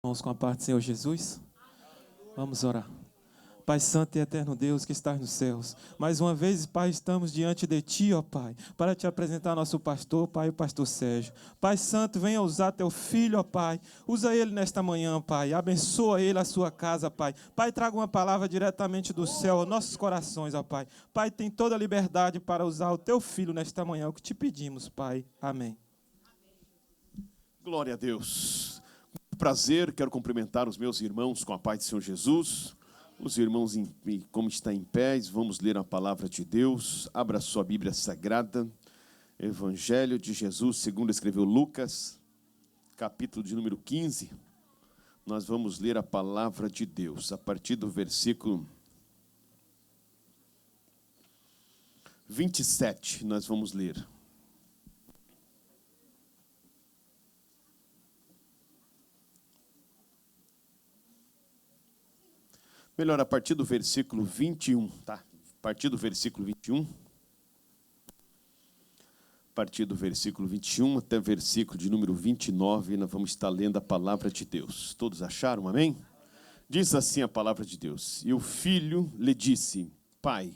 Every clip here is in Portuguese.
Irmãos, com a paz do Senhor Jesus, vamos orar. Pai Santo e Eterno Deus que estás nos céus, mais uma vez, Pai, estamos diante de Ti, ó Pai, para Te apresentar nosso pastor, Pai, o pastor Sérgio. Pai Santo, venha usar Teu filho, ó Pai, usa ele nesta manhã, Pai, abençoa ele, a sua casa, Pai. Pai, traga uma palavra diretamente do céu aos nossos corações, ó Pai. Pai, tem toda a liberdade para usar o Teu filho nesta manhã, é o que Te pedimos, Pai. Amém. Glória a Deus. Com prazer, quero cumprimentar os meus irmãos com a paz do Senhor Jesus. Os irmãos, como está em pé, vamos ler a palavra de Deus. Abra sua Bíblia Sagrada. Evangelho de Jesus, segundo escreveu Lucas, capítulo de número 15. Nós vamos ler a palavra de Deus, a partir do versículo 27, nós vamos ler. Melhor, a partir do versículo 21, tá? A partir do versículo 21. A partir do versículo 21 até o versículo de número 29, nós vamos estar lendo a palavra de Deus. Todos acharam, amém? Diz assim a palavra de Deus. E o filho lhe disse: Pai,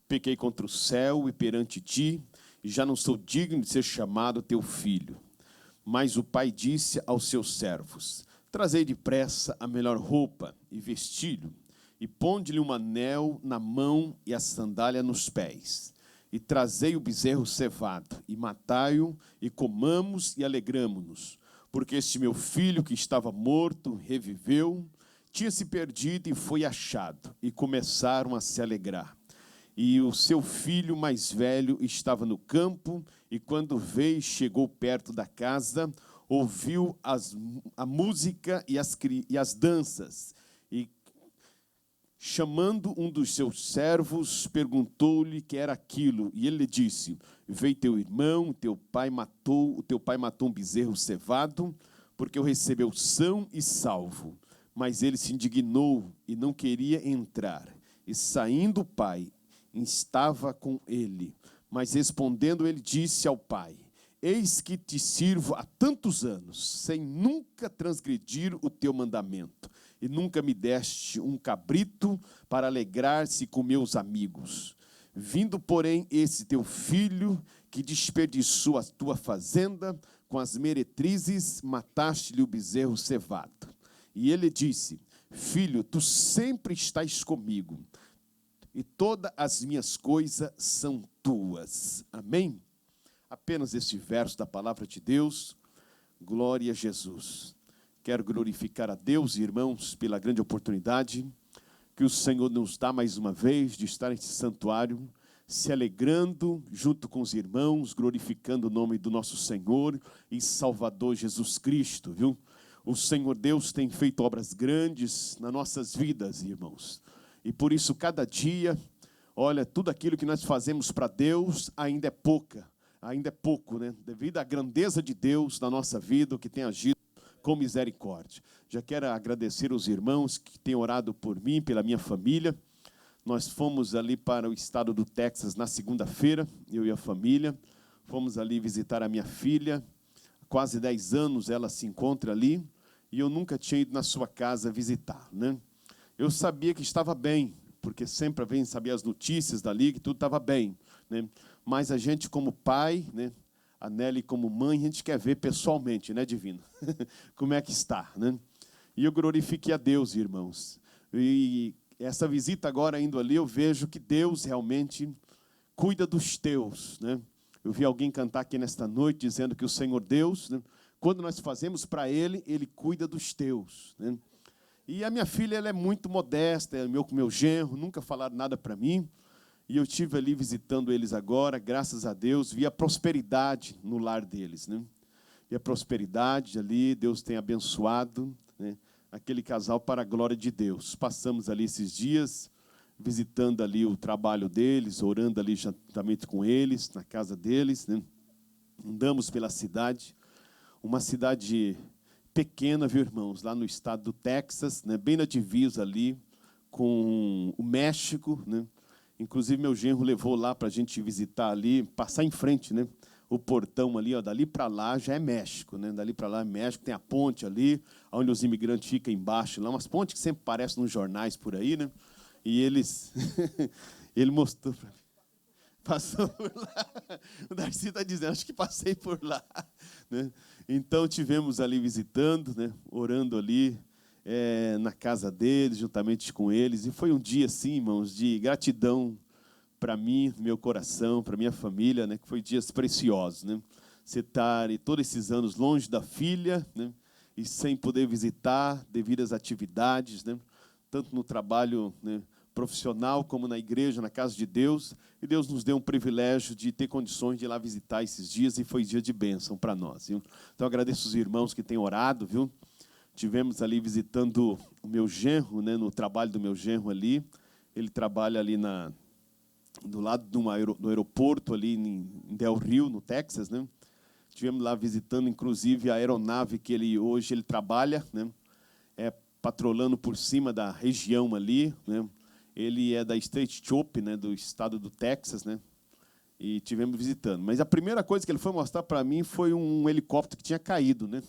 pequei contra o céu e perante ti, e já não sou digno de ser chamado teu filho. Mas o pai disse aos seus servos: Trazei depressa a melhor roupa e vestilho, e ponde-lhe um anel na mão e a sandália nos pés. E trazei o bezerro cevado, e matai-o, e comamos e alegramo-nos. Porque este meu filho que estava morto, reviveu, tinha se perdido e foi achado. E começaram a se alegrar. E o seu filho mais velho estava no campo, e quando veio, chegou perto da casa, ouviu a música e as danças, e chamando um dos seus servos, perguntou-lhe que era aquilo, e ele lhe disse: Veio teu irmão, o teu pai matou um bezerro cevado, porque o recebeu são e salvo. Mas ele se indignou e não queria entrar. E saindo o pai, estava com ele. Mas respondendo ele disse ao pai: Eis que te sirvo há tantos anos, sem nunca transgredir o teu mandamento, e nunca me deste um cabrito para alegrar-se com meus amigos. Vindo, porém, esse teu filho, que desperdiçou a tua fazenda, com as meretrizes, mataste-lhe o bezerro cevado. E ele disse: Filho, tu sempre estás comigo, e todas as minhas coisas são tuas. Amém? Apenas este verso da palavra de Deus. Glória a Jesus. Quero glorificar a Deus, irmãos, pela grande oportunidade que o Senhor nos dá mais uma vez de estar nesse santuário, se alegrando junto com os irmãos, glorificando o nome do nosso Senhor e Salvador Jesus Cristo, viu? O Senhor Deus tem feito obras grandes nas nossas vidas, irmãos. E por isso, cada dia, olha, tudo aquilo que nós fazemos para Deus ainda é pouco, né? Devido à grandeza de Deus na nossa vida, o que tem agido com misericórdia. Já quero agradecer os irmãos que têm orado por mim, pela minha família. Nós fomos ali para o estado do Texas na segunda-feira, eu e a família. Fomos ali visitar a minha filha. Há quase 10 anos ela se encontra ali, e eu nunca tinha ido na sua casa visitar, né? Eu sabia que estava bem, porque sempre vem saber as notícias dali, que tudo estava bem, né? Mas a gente como pai, né? A Nelly como mãe, a gente quer ver pessoalmente, né, Divino? Como é que está, né? E eu glorifiquei a Deus, irmãos. E essa visita agora indo ali, eu vejo que Deus realmente cuida dos teus, né? Eu vi alguém cantar aqui nesta noite dizendo que o Senhor Deus, né, quando nós fazemos para Ele, Ele cuida dos teus, né? E a minha filha, ela é muito modesta, é meu genro, nunca falaram nada para mim. E eu estive ali visitando eles agora, graças a Deus, vi a prosperidade no lar deles, né? E a prosperidade ali, Deus tem abençoado, né, aquele casal para a glória de Deus. Passamos ali esses dias, visitando ali o trabalho deles, orando ali juntamente com eles, na casa deles, né? Andamos pela cidade, uma cidade pequena, viu, irmãos, lá no estado do Texas, né, bem na divisa ali com o México, né? Inclusive, meu genro levou lá para a gente visitar ali, passar em frente, né? o portão ali, ó, dali para lá já é México, né? Dali para lá é México, tem a ponte ali, onde os imigrantes ficam embaixo, lá, umas pontes que sempre aparecem nos jornais por aí, né? E ele mostrou para mim. Passou por lá. O Darcy está dizendo, acho que passei por lá. Né? Então, tivemos ali visitando, né? Orando ali na casa deles, juntamente com eles. E foi um dia, assim, irmãos, de gratidão para mim, meu coração, para minha família, né? Que foi dias preciosos. Né? Você estar todos esses anos longe da filha, né? E sem poder visitar devido às atividades, né? Tanto no trabalho, né, profissional, como na igreja, na casa de Deus, e Deus nos deu um privilégio de ter condições de ir lá visitar esses dias, e foi dia de bênção para nós, viu? Então, agradeço os irmãos que têm orado, viu? Tivemos ali visitando o meu genro, né, no trabalho do meu genro ali, ele trabalha ali do lado do aeroporto, ali em Del Rio, no Texas, né? Tivemos lá visitando, inclusive, a aeronave que hoje ele trabalha, né? Patrolando por cima da região ali, né? Ele é da State Chop, né, do estado do Texas, né? E tivemos visitando. Mas a primeira coisa que ele foi mostrar para mim foi um helicóptero que tinha caído, né?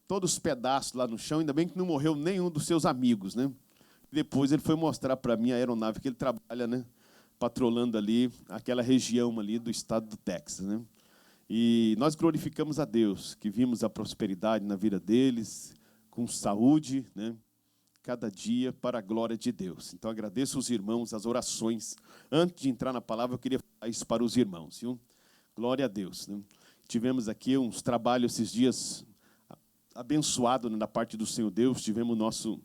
Todos os pedaços lá no chão, ainda bem que não morreu nenhum dos seus amigos, né? Depois ele foi mostrar para mim a aeronave que ele trabalha, né? Patrolando ali aquela região ali do estado do Texas, né? E nós glorificamos a Deus, que vimos a prosperidade na vida deles, com saúde, né? Cada dia para a glória de Deus. Então, agradeço os irmãos, as orações. Antes de entrar na palavra, eu queria falar isso para os irmãos, viu? Glória a Deus, né? Tivemos aqui uns trabalhos esses dias abençoados, né, da parte do Senhor Deus. Tivemos o nosso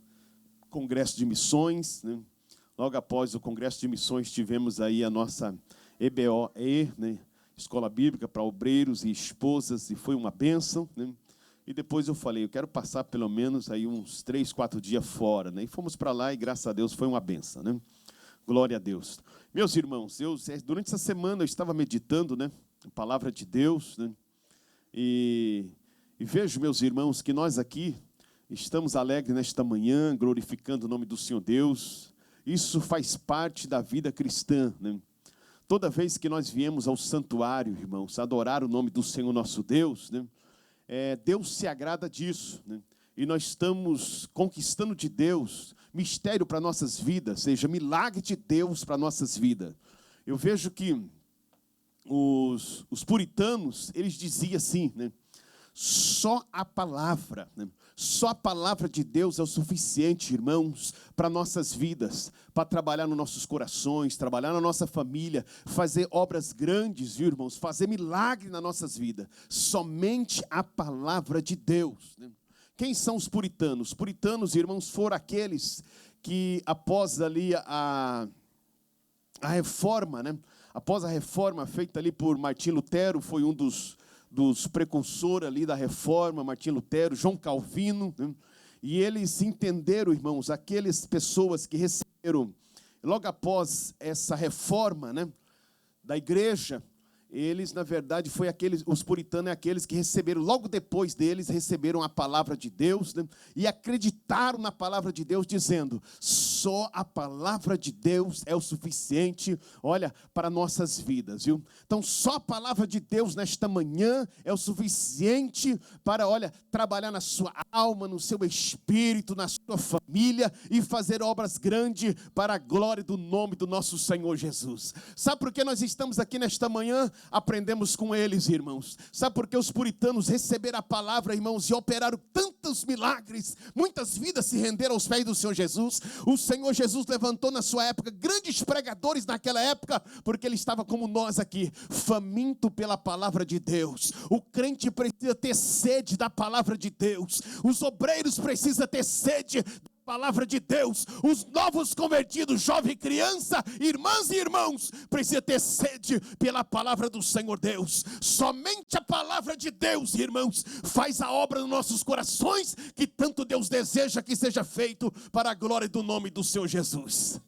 congresso de missões, né? Logo após o congresso de missões, tivemos aí a nossa EBOE, né? Escola Bíblica para obreiros e esposas, e foi uma bênção, né? E depois eu falei, eu quero passar pelo menos aí uns 3, 4 dias fora, né? E fomos para lá e, graças a Deus, foi uma benção, né? Glória a Deus. Meus irmãos, durante essa semana eu estava meditando, né? A palavra de Deus, né? E vejo, meus irmãos, que nós aqui estamos alegres nesta manhã, glorificando o nome do Senhor Deus. Isso faz parte da vida cristã, né? Toda vez que nós viemos ao santuário, irmãos, adorar o nome do Senhor nosso Deus, né? Deus se agrada disso, né? E nós estamos conquistando de Deus mistério para nossas vidas, seja, milagre de Deus para nossas vidas. Eu vejo que os puritanos, eles diziam assim, né? Só a palavra, né? Só a palavra de Deus é o suficiente, irmãos, para nossas vidas, para trabalhar nos nossos corações, trabalhar na nossa família, fazer obras grandes, viu, irmãos? Fazer milagre nas nossas vidas. Somente a palavra de Deus, né? Quem são os puritanos? Os puritanos, irmãos, foram aqueles que após ali a reforma, né? Após a reforma feita ali por Martim Lutero, foi um dos precursores ali da reforma, Martim Lutero, João Calvino, né? E eles entenderam, irmãos, aquelas pessoas que receberam, logo após essa reforma, né, da igreja, eles, na verdade, os puritanos, aqueles que receberam, logo depois deles, receberam a palavra de Deus, né, e acreditaram na palavra de Deus, dizendo, só a palavra de Deus é o suficiente, olha, para nossas vidas, viu? Então, só a palavra de Deus nesta manhã é o suficiente para, olha, trabalhar na sua alma, no seu espírito, na sua família e fazer obras grandes para a glória do nome do nosso Senhor Jesus. Sabe por que nós estamos aqui nesta manhã? Aprendemos com eles, irmãos. Sabe por que os puritanos receberam a palavra, irmãos, e operaram tantos milagres? Muitas vidas se renderam aos pés do Senhor Jesus. O Senhor Jesus levantou na sua época grandes pregadores naquela época, porque ele estava como nós aqui, faminto pela palavra de Deus. O crente precisa ter sede da palavra de Deus. Os obreiros precisam ter sede palavra de Deus. Os novos convertidos, jovem e criança, irmãs e irmãos, precisa ter sede pela palavra do Senhor Deus. Somente a palavra de Deus, irmãos, faz a obra nos nossos corações que tanto Deus deseja que seja feito para a glória do nome do Senhor Jesus.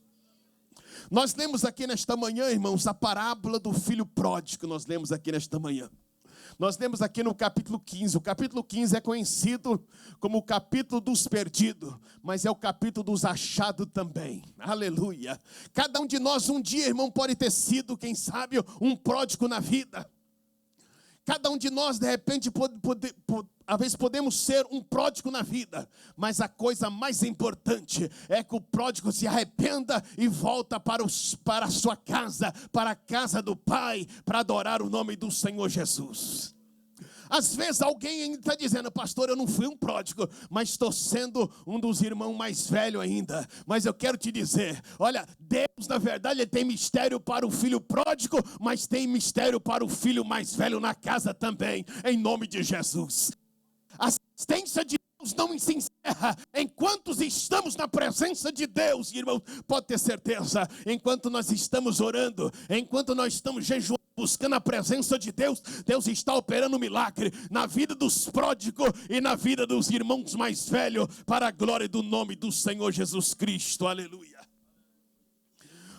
Nós lemos aqui nesta manhã, irmãos, a parábola do filho pródigo. Nós lemos aqui nesta manhã. Nós lemos aqui no capítulo 15, o capítulo 15 é conhecido como o capítulo dos perdidos, mas é o capítulo dos achados também, aleluia. Cada um de nós um dia, irmão, pode ter sido, quem sabe, um pródigo na vida. Cada um de nós, de repente, às vezes podemos ser um pródigo na vida, mas a coisa mais importante é que o pródigo se arrependa e volta para a sua casa, para a casa do Pai, para adorar o nome do Senhor Jesus. Às vezes alguém ainda está dizendo: pastor, eu não fui um pródigo, mas estou sendo um dos irmãos mais velhos ainda. Mas eu quero te dizer, olha, Deus na verdade tem mistério para o filho pródigo, mas tem mistério para o filho mais velho na casa também, em nome de Jesus. A assistência de Deus não se encerra enquanto estamos na presença de Deus, irmão. Pode ter certeza, enquanto nós estamos orando, enquanto nós estamos jejuando, buscando a presença de Deus, Deus está operando um milagre na vida dos pródigos e na vida dos irmãos mais velhos, para a glória do nome do Senhor Jesus Cristo, aleluia.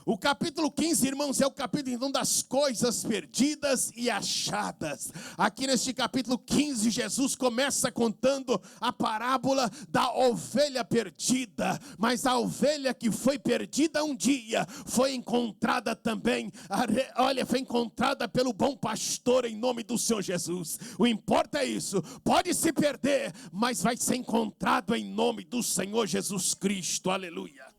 O capítulo 15, irmãos, é o capítulo então das coisas perdidas e achadas. Aqui neste capítulo 15, Jesus começa contando a parábola da ovelha perdida. Mas a ovelha que foi perdida um dia, foi encontrada também, foi encontrada pelo bom pastor em nome do Senhor Jesus. O importa é isso, pode se perder, mas vai ser encontrado em nome do Senhor Jesus Cristo, aleluia.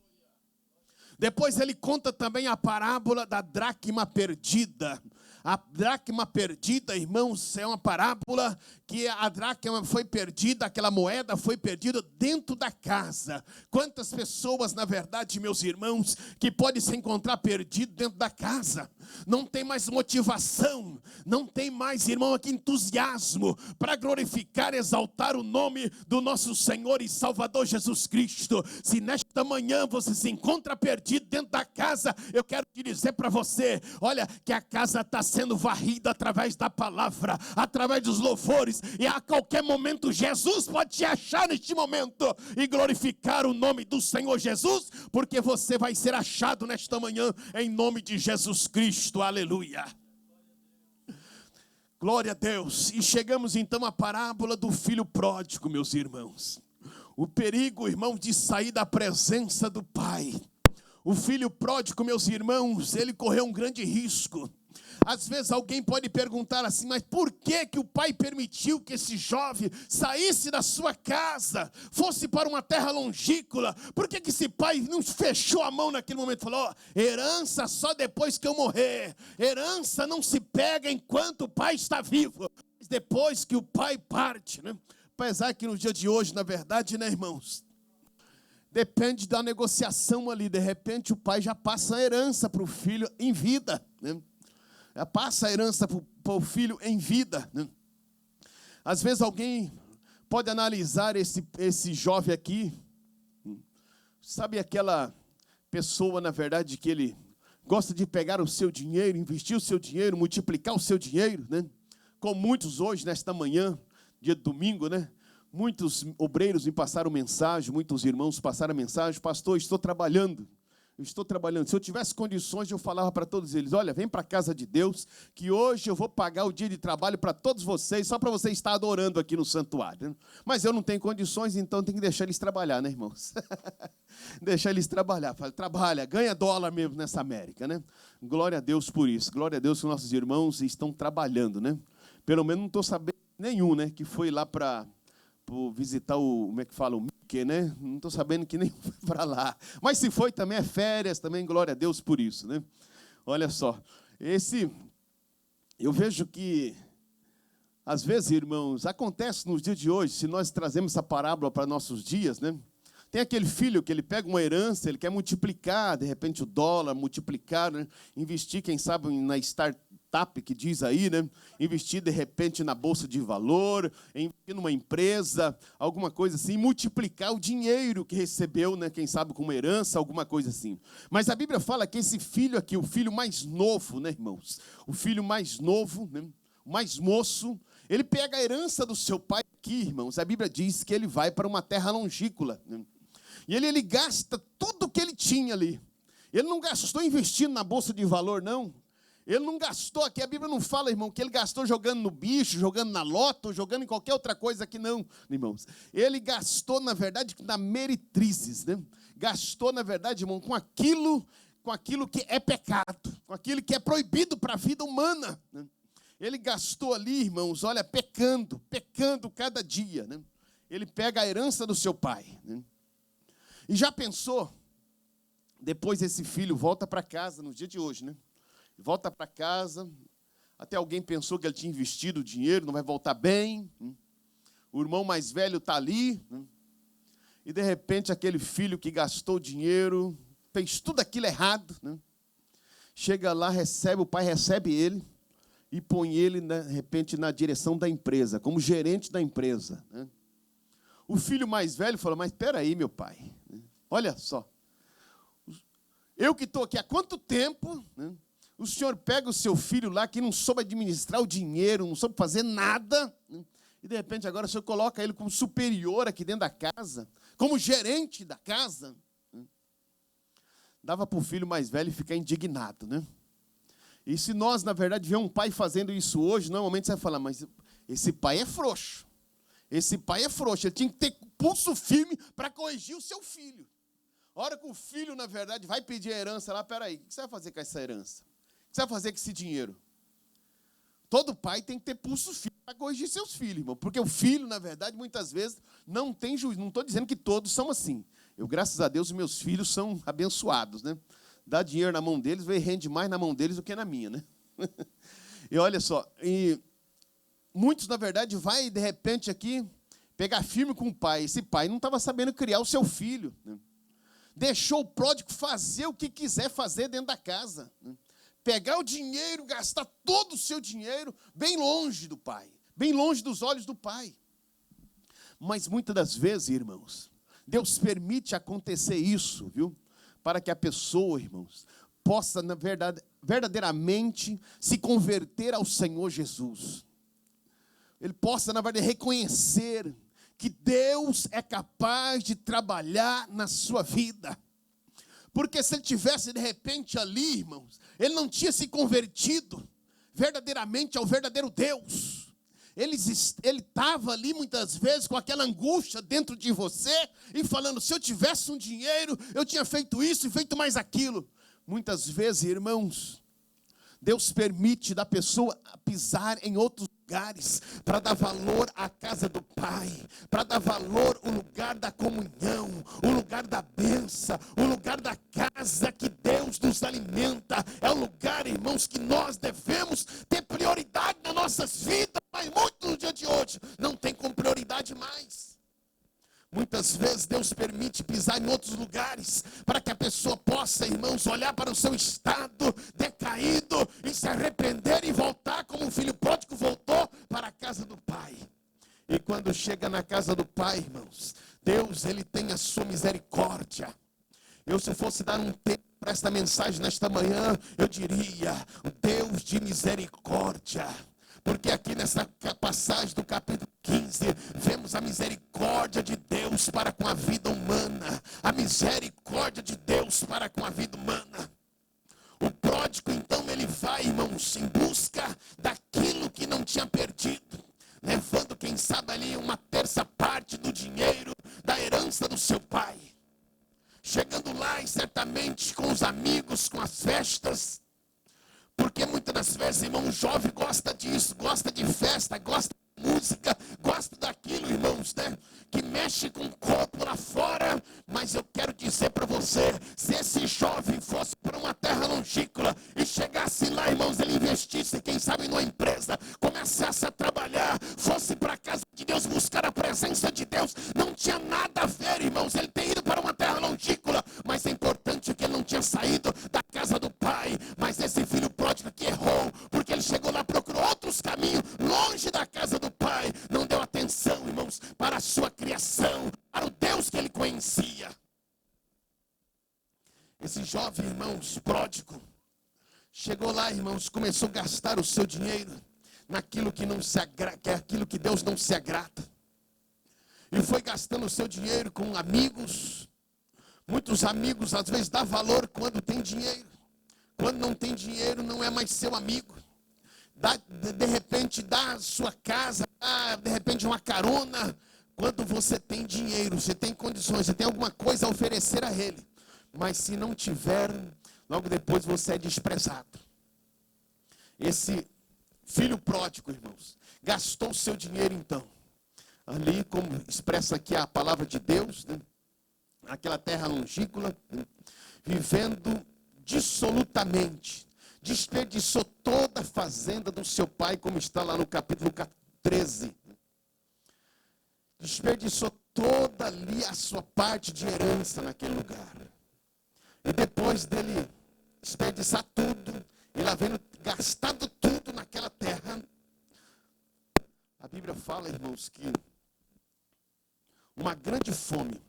Depois ele conta também a parábola da dracma perdida. A dracma perdida, irmãos, é uma parábola que a dracma foi perdida, aquela moeda foi perdida dentro da casa. Quantas pessoas, na verdade, meus irmãos, que podem se encontrar perdido dentro da casa? Não tem mais motivação, não tem mais, irmão, aqui entusiasmo para glorificar, exaltar o nome do nosso Senhor e Salvador Jesus Cristo. Se nesta manhã você se encontra perdido dentro da casa, eu quero te dizer para você, olha, que a casa está sendo varrida através da palavra, através dos louvores, e a qualquer momento Jesus pode te achar neste momento e glorificar o nome do Senhor Jesus, porque você vai ser achado nesta manhã em nome de Jesus Cristo, aleluia. Glória a Deus. E chegamos então à parábola do filho pródigo, meus irmãos. O perigo, irmão, de sair da presença do Pai. O filho pródigo, meus irmãos, ele correu um grande risco. Às vezes alguém pode perguntar assim: mas por que o pai permitiu que esse jovem saísse da sua casa, fosse para uma terra longínqua? Por que esse pai não fechou a mão naquele momento e falou: herança só depois que eu morrer, herança não se pega enquanto o pai está vivo, mas depois que o pai parte, né? Apesar que no dia de hoje, na verdade, né, irmãos, depende da negociação ali. De repente o pai já passa a herança para o filho em vida, né? Passa a herança para o filho em vida, né? Às vezes alguém pode analisar esse jovem aqui. Sabe aquela pessoa, na verdade, que ele gosta de pegar o seu dinheiro, investir o seu dinheiro, multiplicar o seu dinheiro, né? Como muitos hoje, nesta manhã, dia de domingo, né? Muitos obreiros me passaram mensagem, muitos irmãos passaram mensagem: pastor, estou trabalhando. Se eu tivesse condições, eu falava para todos eles: olha, vem para a casa de Deus, que hoje eu vou pagar o dia de trabalho para todos vocês, só para vocês estar adorando aqui no santuário, né? Mas eu não tenho condições, então tem que deixar eles trabalhar, né, irmãos? Deixar eles trabalhar. Fala, trabalha, ganha dólar mesmo nessa América, né? Glória a Deus por isso. Glória a Deus que nossos irmãos estão trabalhando, né? Pelo menos não estou sabendo nenhum, né, que foi lá para visitar como é que fala, o Mickey, né? Não estou sabendo que nem foi para lá. Mas se foi também é férias, também glória a Deus por isso, né? Olha só, eu vejo que, às vezes, irmãos, acontece nos dias de hoje, se nós trazemos essa parábola para nossos dias, né? Tem aquele filho que ele pega uma herança, ele quer multiplicar, de repente, o dólar, multiplicar, né? Investir, quem sabe, na startup, que diz aí, né? Investir, de repente, na bolsa de valor, investir numa empresa, alguma coisa assim, multiplicar o dinheiro que recebeu, né? Quem sabe, com uma herança, alguma coisa assim. Mas a Bíblia fala que esse filho aqui, o filho mais novo, né, irmãos? O filho mais novo, né? O mais moço, ele pega a herança do seu pai aqui, irmãos. A Bíblia diz que ele vai para uma terra longínqua, né? E ele gasta tudo que ele tinha ali. Ele não gastou investindo na bolsa de valor, não. Ele não gastou aqui, a Bíblia não fala, irmão, que ele gastou jogando no bicho, jogando na loto, jogando em qualquer outra coisa aqui, não, irmãos. Ele gastou, na verdade, na meretrizes, né? Gastou, na verdade, irmão, com aquilo que é pecado, com aquilo que é proibido para a vida humana, né? Ele gastou ali, irmãos, olha, pecando cada dia, né? Ele pega a herança do seu pai, né? E já pensou, depois esse filho volta para casa, no dia de hoje, né? Volta para casa, até alguém pensou que ele tinha investido o dinheiro, não vai voltar bem, né? O irmão mais velho está ali, né? E de repente aquele filho que gastou dinheiro, fez tudo aquilo errado, né? Chega lá, o pai recebe ele e põe ele, de repente, na direção da empresa, como gerente da empresa, né? O filho mais velho fala, mas espera aí, meu pai, olha só, eu que estou aqui há quanto tempo, né? O senhor pega o seu filho lá, que não soube administrar o dinheiro, não soube fazer nada, né? E de repente agora o senhor coloca ele como superior aqui dentro da casa, como gerente da casa, né? Dava para o filho mais velho ficar indignado, né? E se nós, na verdade, vemos um pai fazendo isso hoje, normalmente você vai falar, mas esse pai é frouxo. Esse pai é frouxo, ele tinha que ter pulso firme para corrigir o seu filho. A hora que o filho, na verdade, vai pedir a herança lá, peraí, o que você vai fazer com essa herança? O que você vai fazer com esse dinheiro? Todo pai tem que ter pulso firme para corrigir seus filhos, irmão. Porque o filho, na verdade, muitas vezes, não tem juízo. Não estou dizendo que todos são assim. Eu, graças a Deus, meus filhos são abençoados, né? Dá dinheiro na mão deles, rende mais na mão deles do que na minha, né? E olha só, muitos, na verdade, vai, de repente, aqui, pegar firme com o pai. Esse pai não estava sabendo criar o seu filho, né? Deixou o pródigo fazer o que quiser fazer dentro da casa, né? Pegar o dinheiro, gastar todo o seu dinheiro bem longe do pai, bem longe dos olhos do pai. Mas muitas das vezes, irmãos, Deus permite acontecer isso, viu? Para que a pessoa, irmãos, possa, na verdade, verdadeiramente se converter ao Senhor Jesus. Ele possa, na verdade, reconhecer que Deus é capaz de trabalhar na sua vida. Porque se ele tivesse, de repente, ali, irmãos, ele não tinha se convertido verdadeiramente ao verdadeiro Deus. Ele estava ali, muitas vezes, com aquela angústia dentro de você, e falando, se eu tivesse um dinheiro, eu tinha feito isso e feito mais aquilo. Muitas vezes, irmãos, Deus permite da pessoa pisar em outros lugares, para dar valor à casa do Pai, para dar valor ao lugar da comunhão, o lugar da bênção, o lugar da casa que Deus nos alimenta. É o lugar, irmãos, que nós devemos ter prioridade nas nossas vidas, mas muito no dia de hoje não tem como prioridade mais. Muitas vezes Deus permite pisar em outros lugares para que a pessoa possa, irmãos, olhar para o seu estado decaído e se arrepender e voltar como o filho pródigo voltou para a casa do Pai. E quando chega na casa do Pai, irmãos, Deus, Ele tem a sua misericórdia. Eu, se fosse dar um tempo para esta mensagem nesta manhã, eu diria, o Deus de misericórdia. Porque aqui nessa passagem do capítulo 15, vemos a misericórdia de Deus para com a vida humana. A misericórdia de Deus para com a vida humana. O pródigo, então, ele vai, irmãos, em busca daquilo que não tinha perdido. Levando, quem sabe, ali uma terça parte do dinheiro da herança do seu pai. Chegando lá, e certamente com os amigos, com as festas. Porque muitas das vezes, irmão, o jovem gosta disso, gosta de festa, gosta de música, gosta daquilo, irmãos, né? Que mexe com o corpo lá fora. Mas eu quero dizer para você, se esse jovem fosse para uma terra longínqua e chegasse lá, irmãos, ele investisse, quem sabe, numa empresa, começasse a trabalhar, fosse para a casa de Deus buscar a presença de Deus, não tinha nada a ver, irmãos, ele ter ido para uma terra longínqua, mas é importante que ele não tinha saído da casa do Pai. Mas esse filho pródigo que errou, porque ele chegou lá, procurou outros caminhos, longe da casa do Pai, não deu atenção, irmãos, para a sua criação, para o Deus que ele conhecia. Esse jovem, irmãos, pródigo, chegou lá, irmãos, começou a gastar o seu dinheiro naquilo que não se agrada, que é aquilo que Deus não se agrada. E foi gastando o seu dinheiro com amigos. Muitos amigos às vezes dão valor quando tem dinheiro. Quando não tem dinheiro, não é mais seu amigo. De repente dá a sua casa, dá, de repente uma carona. Quando você tem dinheiro, você tem condições, você tem alguma coisa a oferecer a ele. Mas se não tiver, logo depois você é desprezado. Esse filho pródigo, irmãos, gastou o seu dinheiro então. Ali, como expressa aqui a palavra de Deus, né? Aquela terra longínqua, né? Vivendo dissolutamente. Desperdiçou toda a fazenda do seu pai, como está lá no capítulo 13. Desperdiçou toda ali a sua parte de herança naquele lugar. E depois dele desperdiçar tudo, ele havendo gastado tudo naquela terra, a Bíblia fala, irmãos, que uma grande fome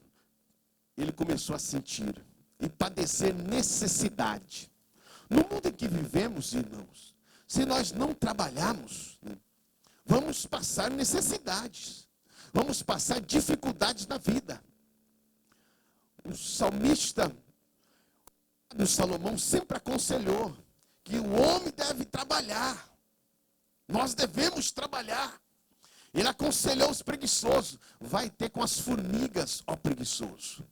ele começou a sentir e padecer necessidade. No mundo em que vivemos, irmãos, se nós não trabalharmos, vamos passar necessidades, vamos passar dificuldades na vida. O salmista do Salomão sempre aconselhou que o homem deve trabalhar. Nós devemos trabalhar. Ele aconselhou os preguiçosos. Vai ter com as formigas, ó preguiçoso.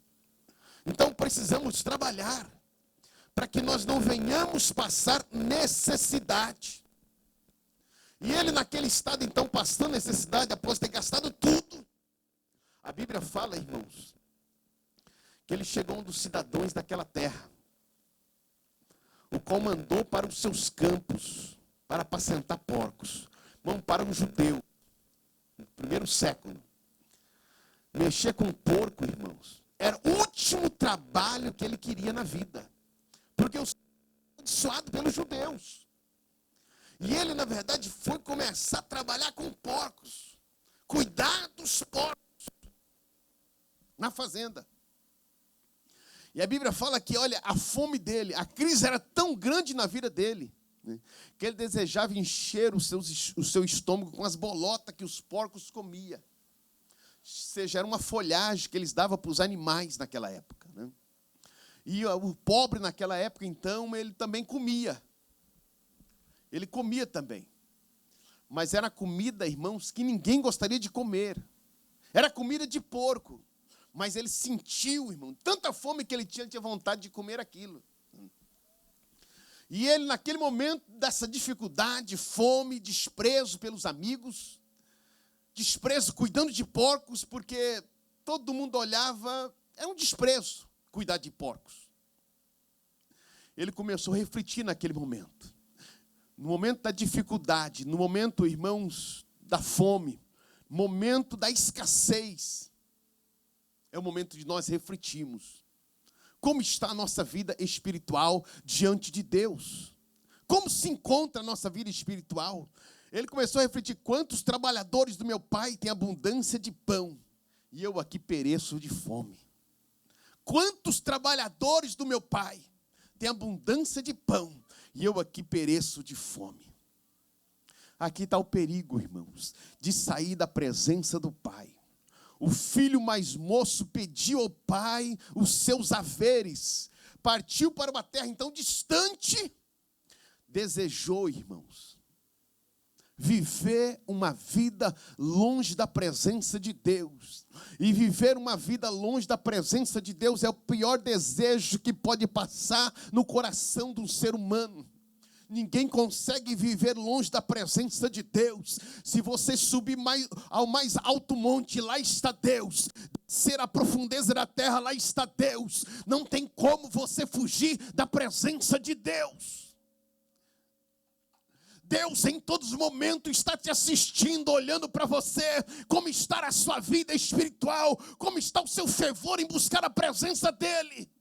Então precisamos trabalhar para que nós não venhamos passar necessidade. E ele naquele estado então passando necessidade após ter gastado tudo. A Bíblia fala, irmãos, que ele chegou a um dos cidadãos daquela terra, o qual mandou para os seus campos para apacentar porcos. Vamos para um judeu, no primeiro século. Mexer com porco, irmãos, era o último trabalho que ele queria na vida. Porque o abençoado pelos judeus. E ele, na verdade, foi começar a trabalhar com porcos. Cuidar dos porcos na fazenda. E a Bíblia fala que, olha, a fome dele, a crise era tão grande na vida dele, né, que ele desejava encher o seu estômago com as bolotas que os porcos comiam. Ou seja, era uma folhagem que eles davam para os animais naquela época, né? E o pobre naquela época, então, ele também comia. Ele comia também. Mas era comida, irmãos, que ninguém gostaria de comer. Era comida de porco. Mas ele sentiu, irmão, tanta fome que ele tinha vontade de comer aquilo. E ele, naquele momento dessa dificuldade, fome, desprezo pelos amigos, desprezo cuidando de porcos, porque todo mundo olhava, é um desprezo cuidar de porcos. Ele começou a refletir naquele momento. No momento da dificuldade, no momento, irmãos, da fome, momento da escassez, é o momento de nós refletirmos. Como está a nossa vida espiritual diante de Deus? Como se encontra a nossa vida espiritual? Ele começou a refletir: quantos trabalhadores do meu pai têm abundância de pão, e eu aqui pereço de fome. Quantos trabalhadores do meu pai têm abundância de pão, e eu aqui pereço de fome. Aqui está o perigo, irmãos, de sair da presença do pai. O filho mais moço pediu ao pai os seus haveres, partiu para uma terra então distante, desejou, irmãos, viver uma vida longe da presença de Deus. E viver uma vida longe da presença de Deus é o pior desejo que pode passar no coração de um ser humano. Ninguém consegue viver longe da presença de Deus. Se você subir ao mais alto monte, lá está Deus. Descer a profundeza da terra, lá está Deus. Não tem como você fugir da presença de Deus. Deus em todos os momentos está te assistindo, olhando para você, como está a sua vida espiritual, como está o seu fervor em buscar a presença dEle.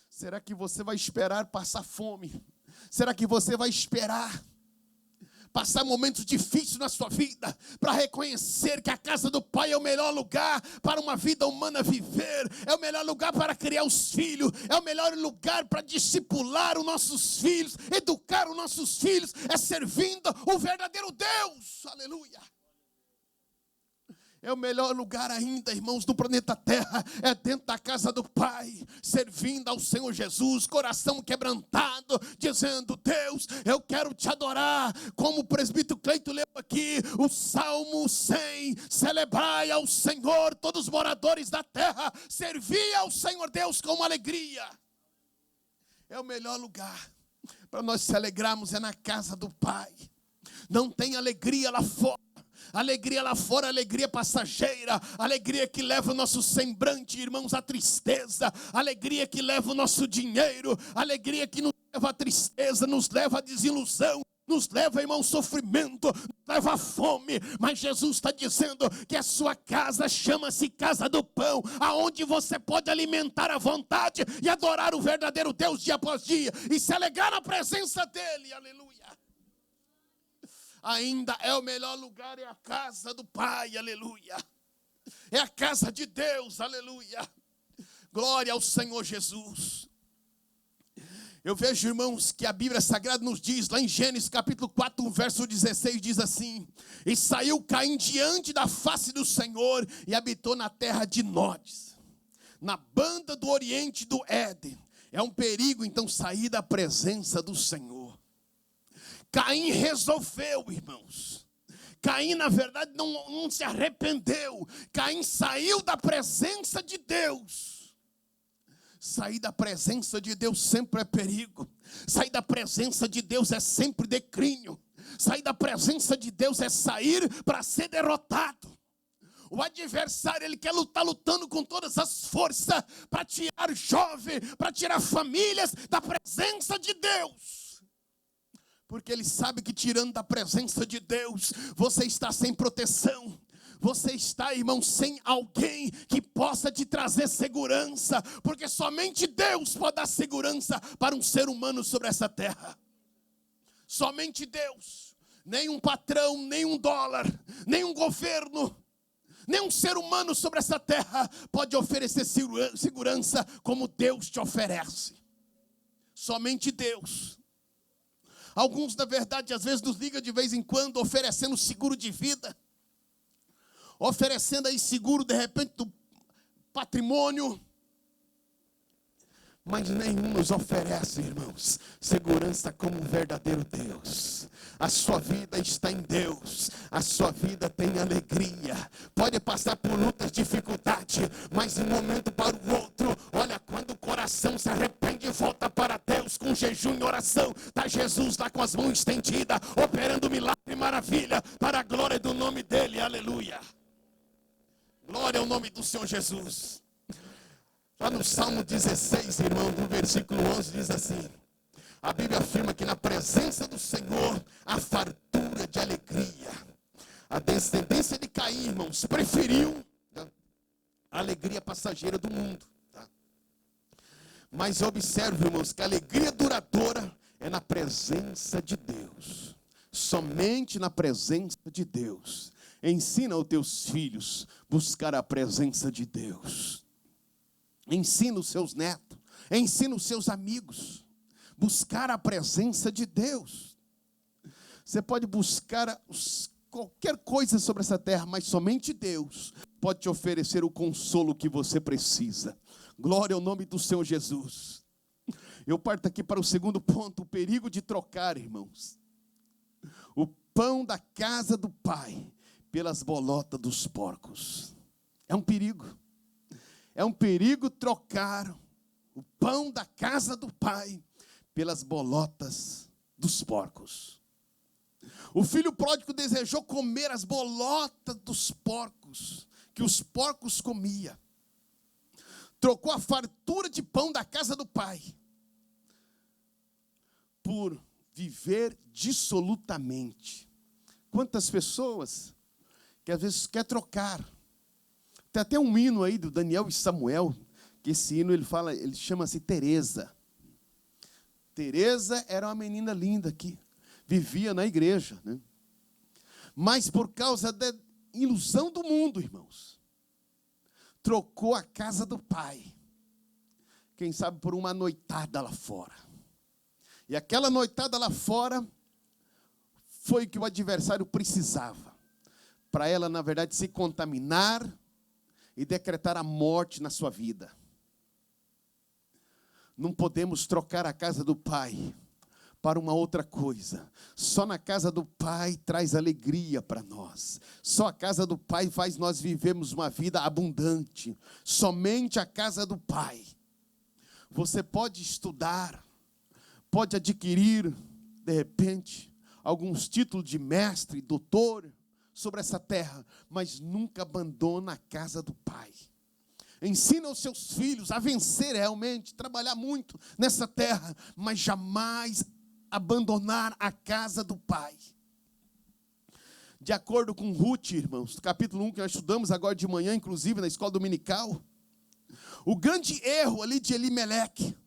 Será que você vai esperar passar fome? Será que você vai esperar passar momentos difíceis na sua vida para reconhecer que a casa do Pai é o melhor lugar para uma vida humana viver, é o melhor lugar para criar os filhos, é o melhor lugar para discipular os nossos filhos, educar os nossos filhos, é servindo o verdadeiro Deus, aleluia. É o melhor lugar ainda, irmãos, do planeta Terra, é dentro da casa do Pai, servindo ao Senhor Jesus, coração quebrantado, dizendo: Deus, eu quero te adorar, como o presbítero Cleito leu aqui, o Salmo 100, celebrai ao Senhor, todos os moradores da terra, servi ao Senhor Deus com alegria. É o melhor lugar para nós se alegrarmos, é na casa do Pai. Não tem alegria lá fora. Alegria lá fora, alegria passageira, alegria que leva o nosso semblante, irmãos, à tristeza, alegria que leva o nosso dinheiro, alegria que nos leva à tristeza, nos leva à desilusão, nos leva, irmão, ao sofrimento, nos leva à fome. Mas Jesus está dizendo que a sua casa chama-se casa do pão, aonde você pode alimentar à vontade e adorar o verdadeiro Deus dia após dia e se alegrar na presença dele, aleluia. Ainda é o melhor lugar, é a casa do Pai, aleluia. É a casa de Deus, aleluia. Glória ao Senhor Jesus. Eu vejo, irmãos, que a Bíblia Sagrada nos diz, lá em Gênesis capítulo 4, verso 16, diz assim: e saiu Caim diante da face do Senhor e habitou na terra de Nod, na banda do oriente do Éden. É um perigo, então, sair da presença do Senhor. Caim resolveu, irmãos. Caim, na verdade, não se arrependeu. Caim saiu da presença de Deus. Sair da presença de Deus sempre é perigo. Sair da presença de Deus é sempre declínio. Sair da presença de Deus é sair para ser derrotado. O adversário, ele quer lutar lutando com todas as forças para tirar jovens, para tirar famílias da presença de Deus. Porque ele sabe que tirando da presença de Deus, você está sem proteção. Você está, irmão, sem alguém que possa te trazer segurança. Porque somente Deus pode dar segurança para um ser humano sobre essa terra. Somente Deus. Nem um patrão, nem um dólar, nem um governo, nem um ser humano sobre essa terra pode oferecer segurança como Deus te oferece. Somente Deus. Alguns, na verdade, às vezes nos ligam de vez em quando oferecendo seguro de vida. Oferecendo aí seguro, de repente, do patrimônio. Mas nenhum nos oferece, irmãos, segurança como um verdadeiro Deus. A sua vida está em Deus. A sua vida tem alegria. Pode passar por lutas, dificuldade, mas de um momento para o outro, olha, quando o coração se arrepende e volta para Deus com jejum e oração, está Jesus lá com as mãos estendidas, operando milagre e maravilha para a glória do nome dele, aleluia. Glória ao nome do Senhor Jesus. Lá no Salmo 16, irmão, no versículo 11, diz assim: a Bíblia afirma que na presença do Senhor há fartura de alegria. A descendência de Caim, irmãos, preferiu a alegria passageira do mundo. Tá? Mas observe, irmãos, que a alegria duradoura é na presença de Deus. Somente na presença de Deus. Ensina aos teus filhos a buscar a presença de Deus. Ensina os seus netos, ensina os seus amigos, buscar a presença de Deus. Você pode buscar qualquer coisa sobre essa terra, mas somente Deus pode te oferecer o consolo que você precisa. Glória ao nome do Senhor Jesus. Eu parto aqui para o segundo ponto, o perigo de trocar, irmãos, o pão da casa do Pai pelas bolotas dos porcos. É um perigo. É um perigo trocar o pão da casa do Pai pelas bolotas dos porcos. O filho pródigo desejou comer as bolotas dos porcos, que os porcos comiam. Trocou a fartura de pão da casa do Pai por viver dissolutamente. Quantas pessoas que às vezes quer trocar. Tem até um hino aí do Daniel e Samuel, que esse hino ele chama-se Teresa. Teresa era uma menina linda que vivia na igreja, né? Mas por causa da ilusão do mundo, irmãos, trocou a casa do Pai, quem sabe por uma noitada lá fora. E aquela noitada lá fora foi o que o adversário precisava, para ela, na verdade, se contaminar e decretar a morte na sua vida. Não podemos trocar a casa do Pai para uma outra coisa. Só na casa do Pai traz alegria para nós. Só a casa do Pai faz nós vivermos uma vida abundante. Somente a casa do Pai. Você pode estudar, pode adquirir, de repente, alguns títulos de mestre, doutor sobre essa terra, mas nunca abandona a casa do Pai. Ensina os seus filhos a vencer realmente, trabalhar muito nessa terra, mas jamais abandonar a casa do Pai. De acordo com Ruth, irmãos, capítulo 1, que nós estudamos agora de manhã, inclusive na escola dominical, o grande erro ali de Elimeleque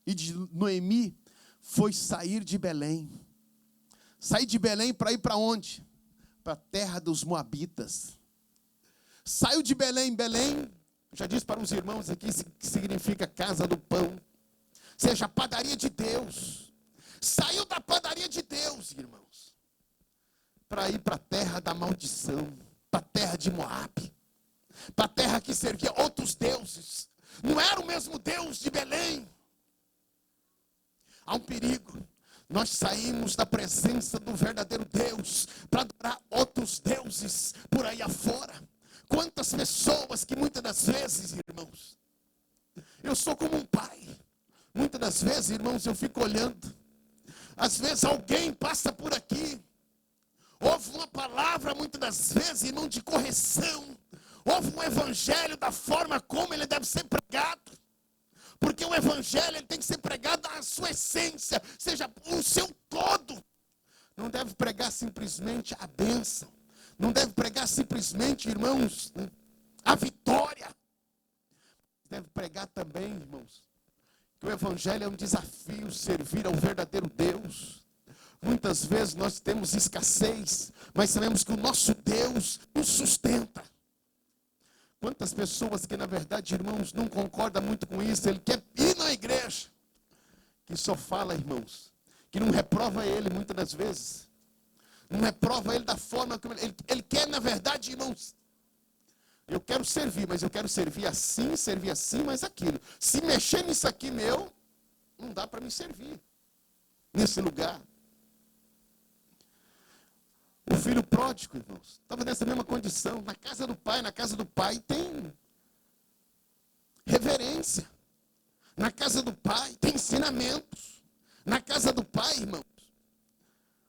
e de Noemi foi sair de Belém. Sair de Belém para ir para onde? Para a terra dos Moabitas. Saiu de Belém, já disse para os irmãos aqui que significa casa do pão, seja a padaria de Deus. Saiu da padaria de Deus, irmãos, para ir para a terra da maldição, para a terra de Moabe, para a terra que servia outros deuses. Não era o mesmo Deus de Belém. Há um perigo. Nós saímos da presença do verdadeiro Deus para adorar outros deuses por aí afora. Quantas pessoas que muitas das vezes, irmãos, eu sou como um pai. Muitas das vezes, irmãos, eu fico olhando. Às vezes alguém passa por aqui. Houve uma palavra, muitas das vezes, irmão, de correção. Houve um evangelho da forma como ele deve ser pregado. Porque o evangelho ele tem que ser pregado na sua essência, seja o seu todo. Não deve pregar simplesmente a bênção. Não deve pregar simplesmente, irmãos, a vitória. Deve pregar também, irmãos, que o evangelho é um desafio, servir ao verdadeiro Deus. Muitas vezes nós temos escassez, mas sabemos que o nosso Deus nos sustenta. Quantas pessoas que, na verdade, irmãos, não concordam muito com isso, ele quer ir na igreja, que só fala, irmãos, que não reprova ele muitas das vezes, não reprova ele da forma como ele quer, na verdade, irmãos, eu quero servir, mas eu quero servir assim, mas aquilo. Se mexer nisso aqui meu, não dá para me servir nesse lugar. O filho pródigo, irmãos, estava nessa mesma condição. Na casa do pai tem reverência. Na casa do pai tem ensinamentos. Na casa do pai, irmãos,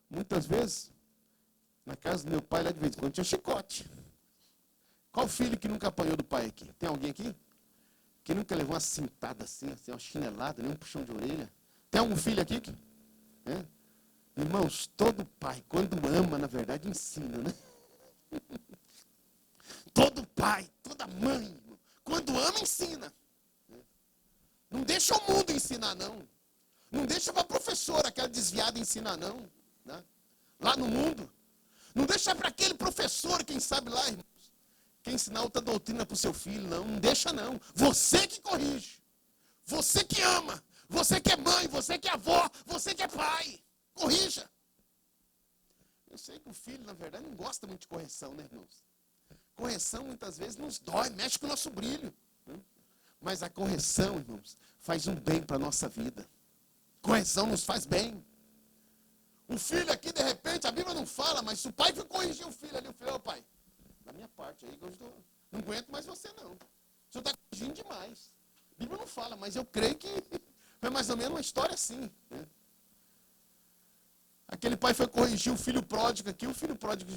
muitas vezes, na casa do meu pai, lá de vez em quando tinha chicote. Qual filho que nunca apanhou do pai aqui? Tem alguém aqui? Que nunca levou uma cintada assim, uma chinelada, nem um puxão de orelha? Tem algum filho aqui? É? Irmãos, todo pai, quando ama, na verdade, ensina, né? Todo pai, toda mãe, quando ama, ensina. Não deixa o mundo ensinar, não. Não deixa para a professora, aquela desviada, ensinar, não. Né? Lá no mundo. Não deixa para aquele professor, quem sabe lá, irmãos, quer ensinar outra doutrina para o seu filho, não. Não deixa, não. Você que corrige. Você que ama. Você que é mãe, você que é avó, você que é pai. Corrija. Eu sei que o filho, na verdade, não gosta muito de correção, né, irmãos? Correção, muitas vezes, nos dói, mexe com o nosso brilho. Né? Mas a correção, irmãos, faz um bem para a nossa vida. Correção nos faz bem. O filho aqui, de repente, a Bíblia não fala, mas se o pai for corrigir o filho ali, o filho, ô pai, da minha parte aí, eu não aguento mais você, não. O senhor está corrigindo demais. A Bíblia não fala, mas eu creio que foi mais ou menos uma história assim, né? Aquele pai foi corrigir o filho pródigo aqui, o filho pródigo,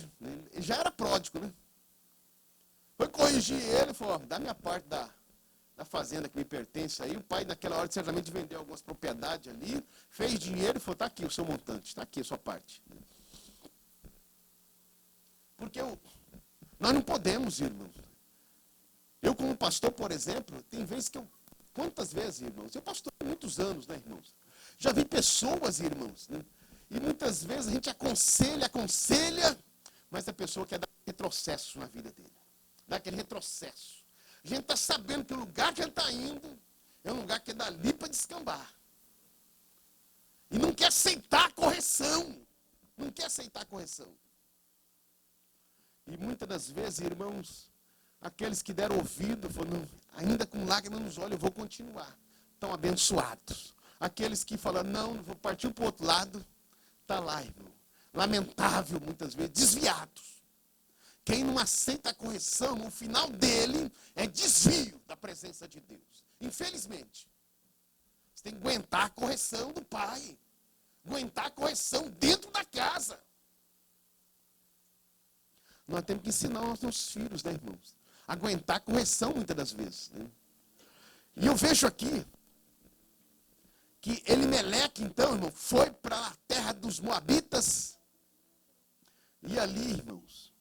ele já era pródigo, né? Foi corrigir ele, falou, dá minha parte da fazenda que me pertence aí. O pai, naquela hora, certamente vendeu algumas propriedades ali, fez dinheiro e falou, está aqui o seu montante, está aqui a sua parte. Porque nós não podemos, irmãos. Eu, como pastor, por exemplo, tem vezes que quantas vezes, irmãos? Eu pastor há muitos anos, né, irmãos? Já vi pessoas, irmãos, né? E muitas vezes a gente aconselha, mas a pessoa quer dar retrocesso na vida dele. Dá aquele retrocesso. A gente está sabendo que o lugar que ele está indo é um lugar que é dali para descambar. E não quer aceitar a correção. Não quer aceitar a correção. E muitas das vezes, irmãos, aqueles que deram ouvido, falam, ainda com lágrimas nos olhos, eu vou continuar. Estão abençoados. Aqueles que falam, não, vou partir para o outro lado, está lá, irmão. Lamentável, muitas vezes, desviados. Quem não aceita a correção, o final dele é desvio da presença de Deus. Infelizmente. Você tem que aguentar a correção do pai. aguentar a correção dentro da casa. Nós temos que ensinar aos nossos filhos, né, irmãos? Aguentar a correção muitas das vezes, né? E eu vejo aqui que Elimeleque, então, irmão, foi para a terra dos Moabitas. E ali, irmãos,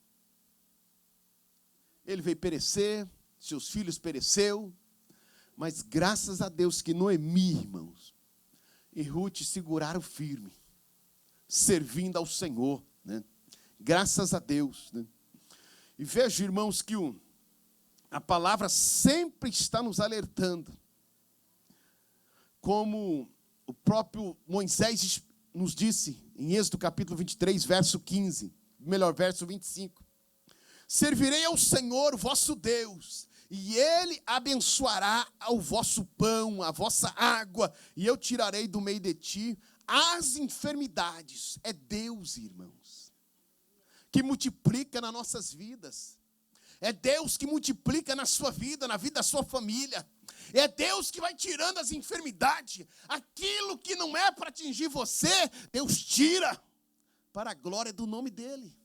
ele veio perecer, seus filhos pereceu. Mas graças a Deus que Noemi, irmãos, e Ruth seguraram firme, servindo ao Senhor, né? Graças a Deus, né? E vejo, irmãos, que a palavra sempre está nos alertando. Como o próprio Moisés nos disse, em Êxodo capítulo 23, verso 15, melhor, verso 25. Servirei ao Senhor, vosso Deus, e Ele abençoará o vosso pão, a vossa água, e eu tirarei do meio de ti as enfermidades. É Deus, irmãos, que multiplica nas nossas vidas. É Deus que multiplica na sua vida, na vida da sua família. É Deus que vai tirando as enfermidades. Aquilo que não é para atingir você, Deus tira para a glória do nome dEle.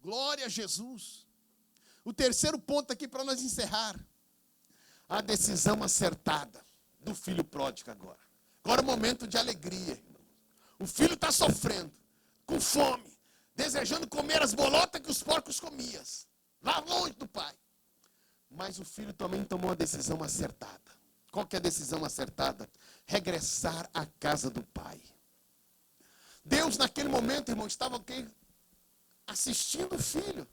Glória a Jesus. O terceiro ponto aqui para nós encerrar. A decisão acertada do filho pródigo agora. Agora é um momento de alegria, irmão. O filho está sofrendo, com fome, desejando comer as bolotas que os porcos comiam, lá longe do pai. Mas o filho também tomou a decisão acertada. Qual que é a decisão acertada? Regressar à casa do pai. Deus naquele momento, irmão, estava assistindo o filho.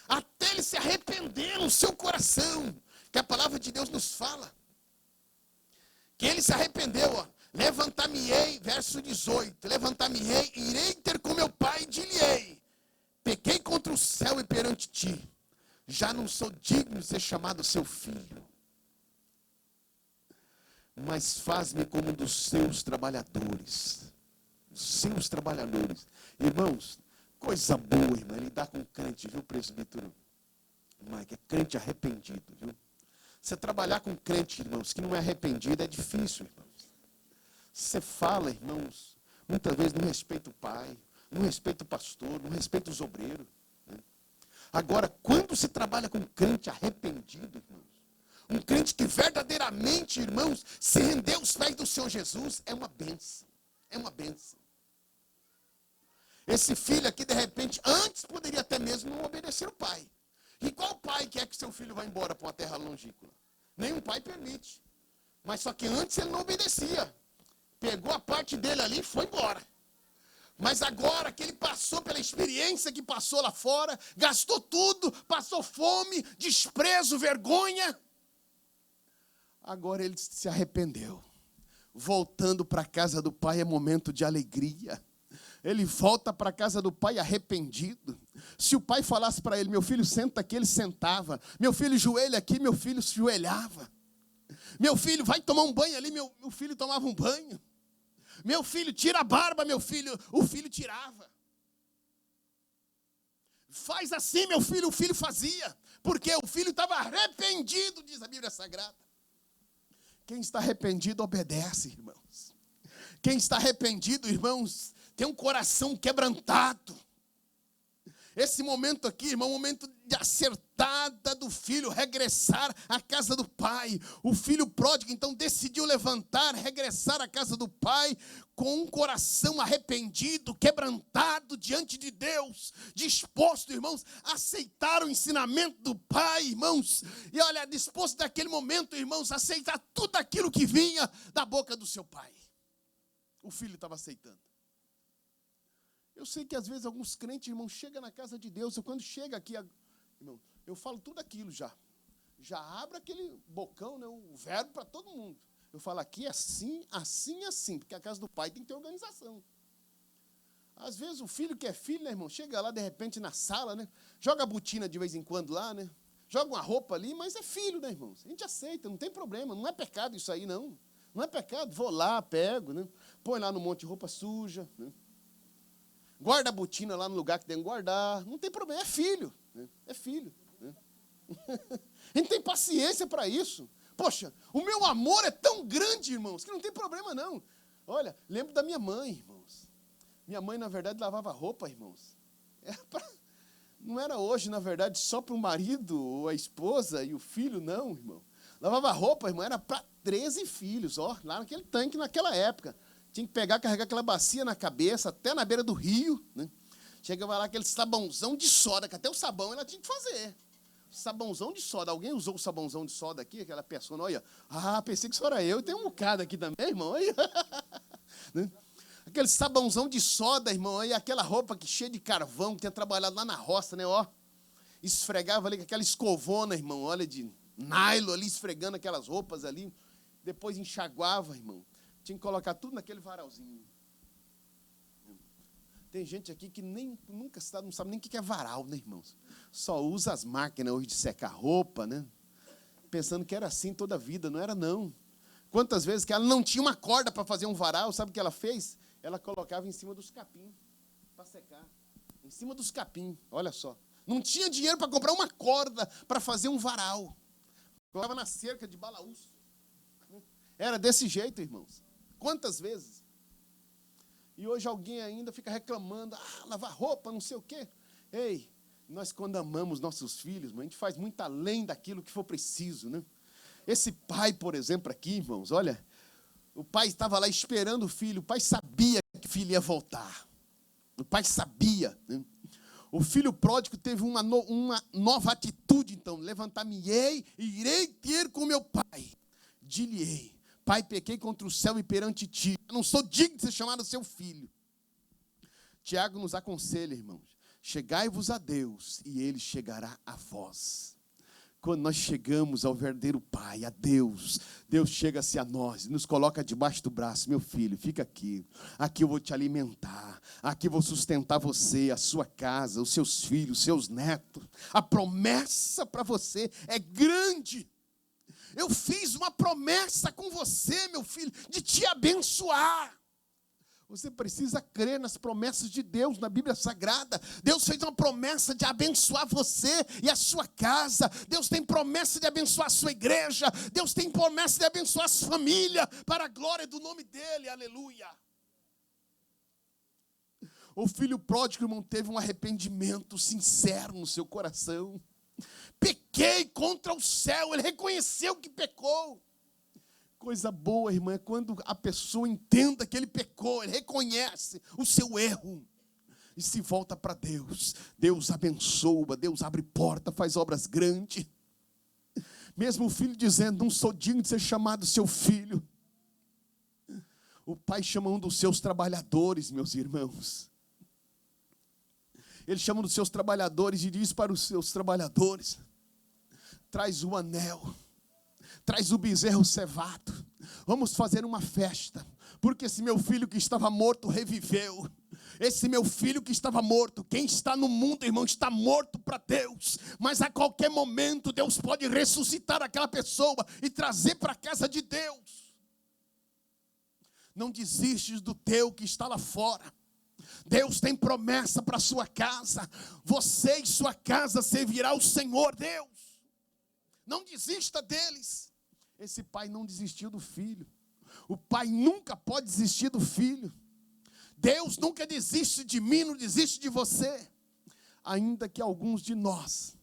Até ele se arrepender no seu coração. Que a palavra de Deus nos fala. Que ele se arrependeu, ó. Levantar-me-ei, verso 18. Levantar-me-ei, irei ter com meu pai e dir-lhe-ei: pequei contra o céu e perante ti. Já não sou digno de ser chamado seu filho. Mas faz-me como um dos seus trabalhadores. Seus trabalhadores. Irmãos, coisa boa, irmão, lidar com crente, viu, presbítero? Mike, é crente arrependido, viu? Você trabalhar com crente, irmãos, que não é arrependido, é difícil, irmãos. Você fala, irmãos, muitas vezes não respeita o pai, não respeita o pastor, não respeita os obreiros. Né? Agora, quando se trabalha com crente arrependido, irmãos, um crente que verdadeiramente, irmãos, se rendeu aos pés do Senhor Jesus, é uma bênção. É uma bênção. Esse filho aqui, de repente, antes poderia até mesmo não obedecer o pai. E qual pai quer que seu filho vá embora para uma terra longínqua? Nenhum pai permite. Mas só que antes ele não obedecia. Pegou a parte dele ali e foi embora. Mas agora que ele passou pela experiência que passou lá fora, gastou tudo, passou fome, desprezo, vergonha. Agora ele se arrependeu. Voltando para a casa do pai é momento de alegria. Ele volta para a casa do pai arrependido. Se o pai falasse para ele: meu filho, senta aqui, ele sentava. Meu filho, joelha aqui, meu filho se joelhava. Meu filho, vai tomar um banho ali, meu filho tomava um banho. Meu filho, tira a barba, meu filho, o filho tirava. Faz assim, meu filho, o filho fazia. Porque o filho estava arrependido, diz a Bíblia Sagrada. Quem está arrependido obedece, irmãos. Quem está arrependido, irmãos, tem um coração quebrantado. Esse momento aqui, irmão, é um momento de acertada do filho regressar à casa do pai. O filho pródigo, então, decidiu levantar, regressar à casa do pai com um coração arrependido, quebrantado diante de Deus, disposto, irmãos, a aceitar o ensinamento do pai, irmãos. E olha, disposto naquele momento, irmãos, a aceitar tudo aquilo que vinha da boca do seu pai. O filho estava aceitando. Eu sei que às vezes alguns crentes, irmão, chegam na casa de Deus, e quando chega aqui, irmão, eu falo tudo aquilo já. Já abre aquele bocão, né, o verbo para todo mundo. Eu falo aqui assim, assim, assim, porque a casa do pai tem que ter organização. Às vezes o filho que é filho, né, irmão, chega lá de repente na sala, né, joga a botina de vez em quando lá, né, joga uma roupa ali, mas é filho, né, irmãos? A gente aceita, não tem problema, não é pecado isso aí, não. Não é pecado, vou lá, pego, né, põe lá no monte de roupa suja, né. Guarda a botina lá no lugar que tem que guardar. Não tem problema, é filho. Né? É filho. Né? A gente tem paciência para isso. Poxa, o meu amor é tão grande, irmãos, que não tem problema não. Olha, lembro da minha mãe, irmãos. Minha mãe, na verdade, lavava roupa, irmãos. Não era hoje, na verdade, só para o marido, ou a esposa e o filho, não, irmão. Lavava roupa, irmão, era para 13 filhos, ó, lá naquele tanque, naquela época. Tinha que pegar, carregar aquela bacia na cabeça, até na beira do rio, né? Chegava lá aquele sabãozão de soda, que até o sabão ela tinha que fazer. Sabãozão de soda. Alguém usou o sabãozão de soda aqui? Aquela pessoa, olha. Ah, pensei que isso era eu. Tem um bocado aqui também, irmão. Aí. Né? Aquele sabãozão de soda, irmão. Aí aquela roupa que cheia de carvão, que tinha trabalhado lá na roça, né? Ó. Esfregava ali com aquela escovona, irmão. Olha, de nylon ali, esfregando aquelas roupas ali. Depois enxaguava, irmão. Tinha que colocar tudo naquele varalzinho. Tem gente aqui que nunca não sabe nem o que é varal, né, irmãos? Só usa as máquinas hoje de secar roupa, né? Pensando que era assim toda a vida. Não era, não. Quantas vezes que ela não tinha uma corda para fazer um varal, sabe o que ela fez? Ela colocava em cima dos capim para secar. Em cima dos capim, olha só. Não tinha dinheiro para comprar uma corda para fazer um varal. Colocava na cerca de balaúço. Era desse jeito, irmãos. Quantas vezes? E hoje alguém ainda fica reclamando, lavar roupa, não sei o quê. Ei, nós quando amamos nossos filhos, a gente faz muito além daquilo que for preciso, né? Esse pai, por exemplo, aqui, irmãos, olha, o pai estava lá esperando o filho, o pai sabia que o filho ia voltar. O pai sabia, né? O filho pródigo teve uma nova atitude, então, levantar-me-ei e irei ter com meu pai. Dir-lhe-ei, pai, pequei contra o céu e perante ti. Eu não sou digno de ser chamado seu filho. Tiago nos aconselha, irmãos. Chegai-vos a Deus e Ele chegará a vós. Quando nós chegamos ao verdadeiro Pai, a Deus, Deus chega-se a nós e nos coloca debaixo do braço. Meu filho, fica aqui. Aqui eu vou te alimentar. Aqui eu vou sustentar você, a sua casa, os seus filhos, os seus netos. A promessa para você é grande. Eu fiz uma promessa com você, meu filho, de te abençoar. Você precisa crer nas promessas de Deus, na Bíblia Sagrada. Deus fez uma promessa de abençoar você e a sua casa. Deus tem promessa de abençoar a sua igreja. Deus tem promessa de abençoar a sua família, para a glória do nome dEle, aleluia. O filho pródigo, irmão, teve um arrependimento sincero no seu coração. Pequei contra o céu, ele reconheceu que pecou. Coisa boa, irmã, é quando a pessoa entenda que ele pecou, ele reconhece o seu erro e se volta para Deus. Deus abençoa, Deus abre porta, faz obras grandes. Mesmo o filho dizendo, não sou digno de ser chamado seu filho. O pai chama um dos seus trabalhadores, meus irmãos. Ele chama um dos seus trabalhadores e diz para os seus trabalhadores, traz o anel. Traz o bezerro cevado. Vamos fazer uma festa. Porque esse meu filho que estava morto reviveu. Esse meu filho que estava morto. Quem está no mundo, irmão, está morto para Deus. Mas a qualquer momento Deus pode ressuscitar aquela pessoa e trazer para a casa de Deus. Não desistes do teu que está lá fora. Deus tem promessa para a sua casa. Você e sua casa servirá ao Senhor Deus. Não desista deles. Esse pai não desistiu do filho. O pai nunca pode desistir do filho. Deus nunca desiste de mim, não desiste de você. Ainda que alguns de nós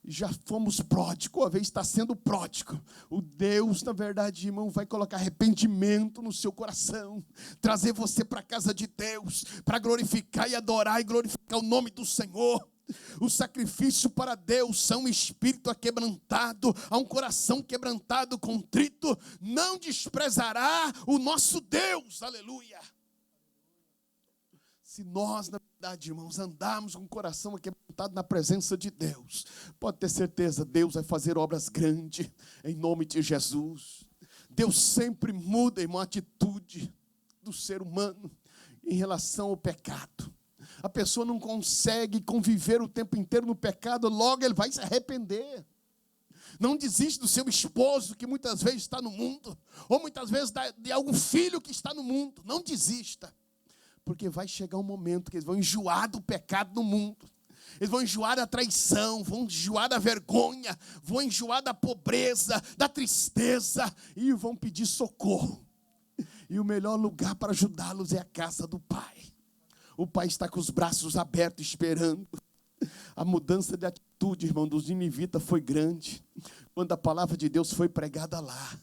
já fomos pródigos, a vez está sendo pródigo. O Deus, na verdade, irmão, vai colocar arrependimento no seu coração. Trazer você para a casa de Deus, para glorificar e adorar e glorificar o nome do Senhor. O sacrifício para Deus, a um espírito aquebrantado, a um coração quebrantado, contrito, não desprezará o nosso Deus, aleluia. Se nós, na verdade, irmãos, andarmos com o coração aquebrantado na presença de Deus, pode ter certeza, Deus vai fazer obras grandes, em nome de Jesus. Deus sempre muda, irmão, a atitude do ser humano em relação ao pecado. A pessoa não consegue conviver o tempo inteiro no pecado, logo ele vai se arrepender. Não desiste do seu esposo que muitas vezes está no mundo, ou muitas vezes de algum filho que está no mundo. Não desista, porque vai chegar um momento que eles vão enjoar do pecado no mundo. Eles vão enjoar da traição, vão enjoar da vergonha, vão enjoar da pobreza, da tristeza, e vão pedir socorro. E o melhor lugar para ajudá-los é a casa do Pai. O Pai está com os braços abertos esperando. A mudança de atitude, irmão, dos ninivitas foi grande, quando a palavra de Deus foi pregada lá.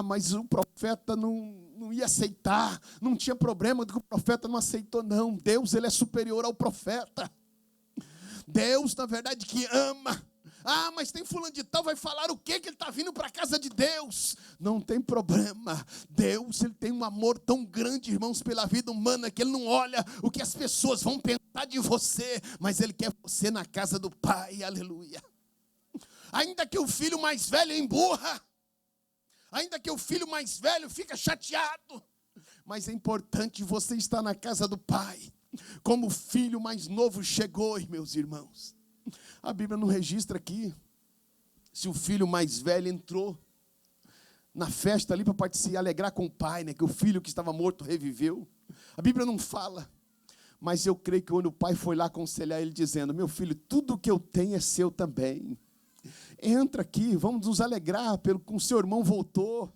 Mas o profeta não ia aceitar, não tinha problema que o profeta não aceitou, não. Deus, ele é superior ao profeta. Deus, na verdade, que ama. Mas tem fulano de tal, vai falar o quê? Que ele está vindo para a casa de Deus. Não tem problema. Deus, ele tem um amor tão grande, irmãos, pela vida humana, que ele não olha o que as pessoas vão pensar de você, mas ele quer você na casa do Pai, aleluia. Ainda que o filho mais velho emburra, ainda que o filho mais velho fica chateado, mas é importante você estar na casa do Pai. Como o filho mais novo chegou, meus irmãos. A Bíblia não registra aqui se o filho mais velho entrou na festa ali para se alegrar com o pai, né? Que o filho que estava morto reviveu. A Bíblia não fala, mas eu creio que quando o pai foi lá aconselhar ele, dizendo: meu filho, tudo que eu tenho é seu também. Entra aqui, vamos nos alegrar pelo que o seu irmão voltou.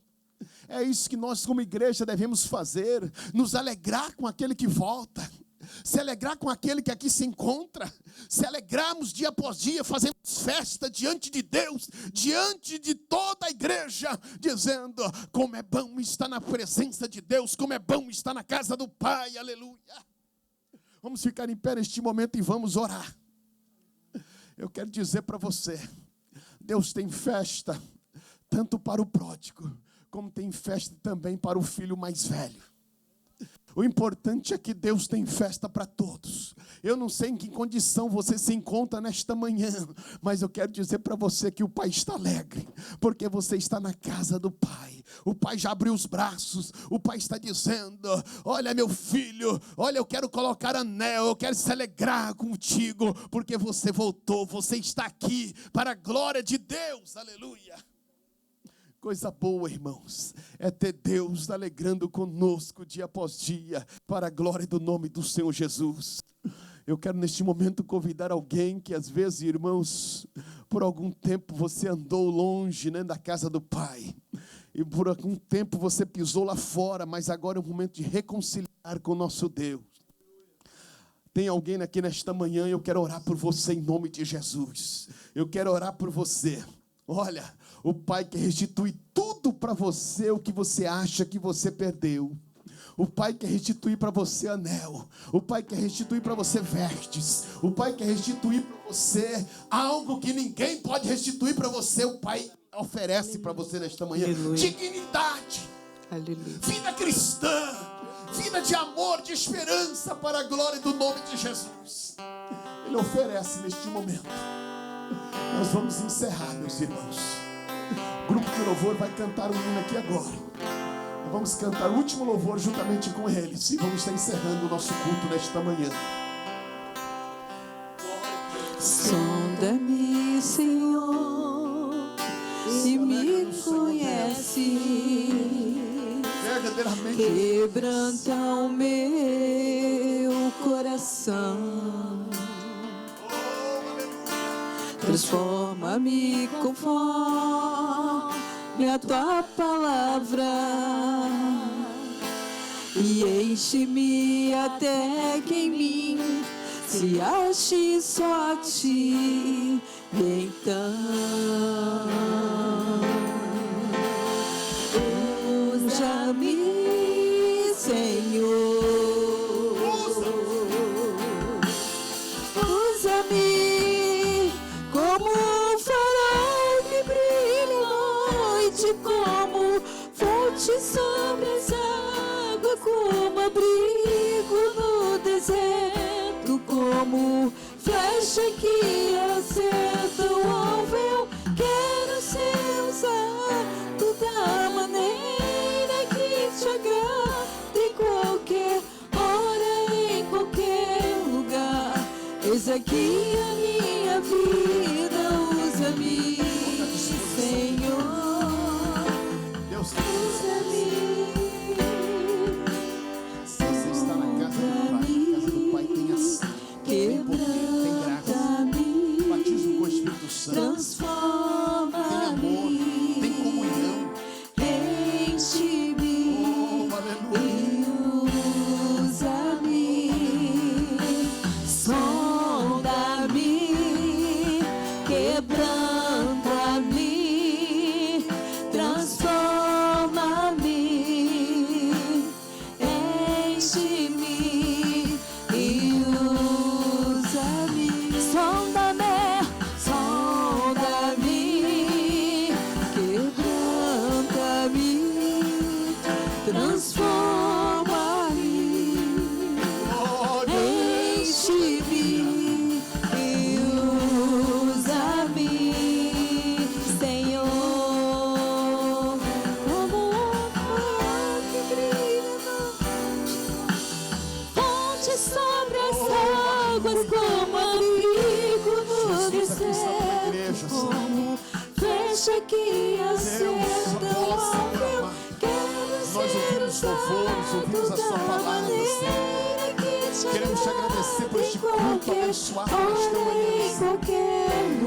É isso que nós como igreja devemos fazer, nos alegrar com aquele que volta. Se alegrar com aquele que aqui se encontra, se alegrarmos dia após dia, fazemos festa diante de Deus, diante de toda a igreja, dizendo: como é bom estar na presença de Deus, como é bom estar na casa do Pai, aleluia. Vamos ficar em pé neste momento e vamos orar. Eu quero dizer para você, Deus tem festa, tanto para o pródigo, como tem festa também para o filho mais velho. O importante é que Deus tem festa para todos. Eu não sei em que condição você se encontra nesta manhã, mas eu quero dizer para você que o Pai está alegre, porque você está na casa do Pai. O Pai já abriu os braços, o Pai está dizendo: olha meu filho, olha, eu quero colocar anel, eu quero se alegrar contigo, porque você voltou, você está aqui para a glória de Deus, aleluia. Coisa boa, irmãos, é ter Deus alegrando conosco dia após dia, para a glória do nome do Senhor Jesus. Eu quero neste momento convidar alguém que às vezes, irmãos, por algum tempo você andou longe, né, da casa do Pai, e por algum tempo você pisou lá fora, mas agora é o momento de reconciliar com o nosso Deus. Tem alguém aqui nesta manhã, eu quero orar por você em nome de Jesus. Eu quero orar por você. Olha, o Pai quer restituir tudo para você o que você acha que você perdeu. O Pai quer restituir para você anel. O Pai quer restituir para você vestes. O Pai quer restituir para você algo que ninguém pode restituir para você. O Pai oferece para você nesta manhã. Aleluia. Dignidade. Aleluia. Vida cristã. Vida de amor, de esperança, para a glória do nome de Jesus. Ele oferece neste momento. Nós vamos encerrar, meus irmãos. O grupo de louvor vai cantar um hino aqui agora. Nós vamos cantar o último louvor juntamente com eles. E vamos estar encerrando o nosso culto nesta manhã. Sonda-me, Senhor, e me conhece. Verdadeiramente. Quebranta o meu coração. Transforma-me conforme a tua palavra e enche-me até que em mim se ache só a ti. E então usa-me, Senhor, usa-me como um farol que brilha à noite, como fonte sobre as águas, como abrigo no deserto, como flecha que acerta o alvo. Eu quero ser usado da maneira que te agrada, em qualquer hora, em qualquer lugar. Eis aqui a minha vida, usa-me, Senhor, Deus, usa-me. você está na casa do Pai. A casa do Pai tem ação, tem poder, tem graça. Batismo com o Espírito Santo. Transforma-me, tem amor, tem comunhão. enche-me Nós ouvimos louvores, ouvimos a sua palavra, Senhor. Queremos te agradecer por este culto abençoado nesta manhã.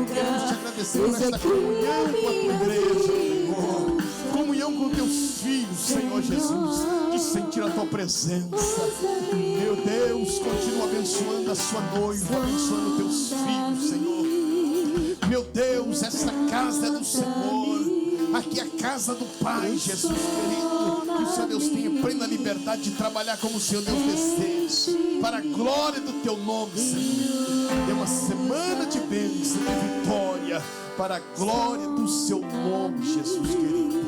Queremos te agradecer por esta comunhão com a tua igreja, Senhor. Comunhão com teus filhos, Senhor Jesus. De sentir a tua presença. Meu Deus, continua abençoando a sua noiva, abençoando teus filhos, Senhor. Meu Deus, esta casa é do Senhor. Aqui é a casa do Pai, Jesus querido. Que o Senhor Deus tenha plena liberdade de trabalhar como o Senhor Deus deseja. Para a glória do teu nome, Senhor. É uma semana de bênção, de vitória. Para a glória do seu nome, Jesus querido.